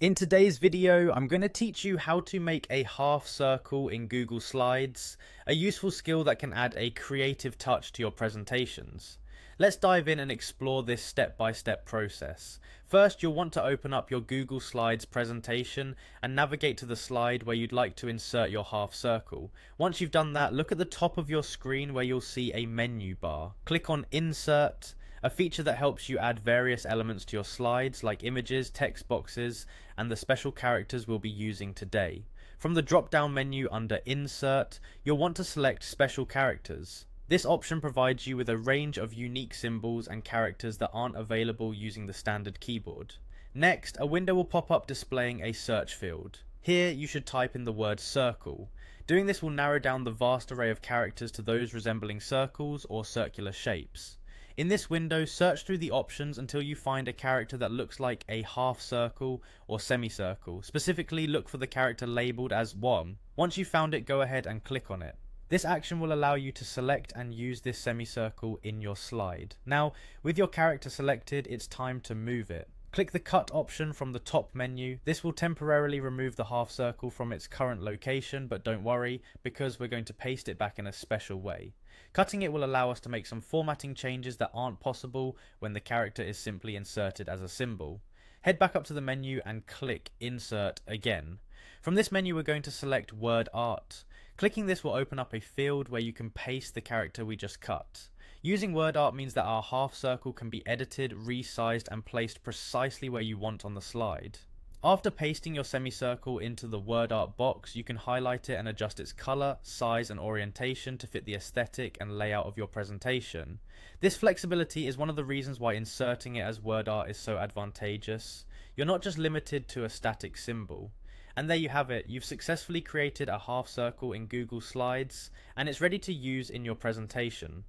In today's video, I'm going to teach you how to make a half circle in Google Slides, a useful skill that can add a creative touch to your presentations. Let's dive in and explore this step-by-step process. First, you'll want to open up your Google Slides presentation and navigate to the slide where you'd like to insert your half circle. Once you've done that, look at the top of your screen where you'll see a menu bar. Click on Insert, a feature that helps you add various elements to your slides like images, text boxes, and the special characters we'll be using today. From the drop-down menu under Insert, you'll want to select Special Characters. This option provides you with a range of unique symbols and characters that aren't available using the standard keyboard. Next, a window will pop up displaying a search field. Here, you should type in the word circle. Doing this will narrow down the vast array of characters to those resembling circles or circular shapes. In this window, search through the options until you find a character that looks like a half circle or semicircle. Specifically, look for the character labeled as 1. Once you've found it, go ahead and click on it. This action will allow you to select and use this semicircle in your slide. Now, with your character selected, it's time to move it. Click the cut option from the top menu. This will temporarily remove the half circle from its current location, but don't worry, because we're going to paste it back in a special way. Cutting it will allow us to make some formatting changes that aren't possible when the character is simply inserted as a symbol. Head back up to the menu and click Insert again. From this menu, we're going to select Word Art. Clicking this will open up a field where you can paste the character we just cut. Using word art means that our half circle can be edited, resized, and placed precisely where you want on the slide. After pasting your semicircle into the word art box, you can highlight it and adjust its color, size, and orientation to fit the aesthetic and layout of your presentation. This flexibility is one of the reasons why inserting it as word art is so advantageous. You're not just limited to a static symbol. And there you have it, you've successfully created a half circle in Google Slides, and it's ready to use in your presentation.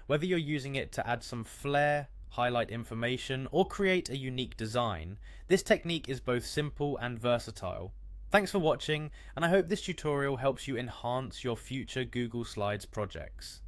Whether you're using it to add some flair, highlight information, or create a unique design, this technique is both simple and versatile. Thanks for watching, and I hope this tutorial helps you enhance your future Google Slides projects.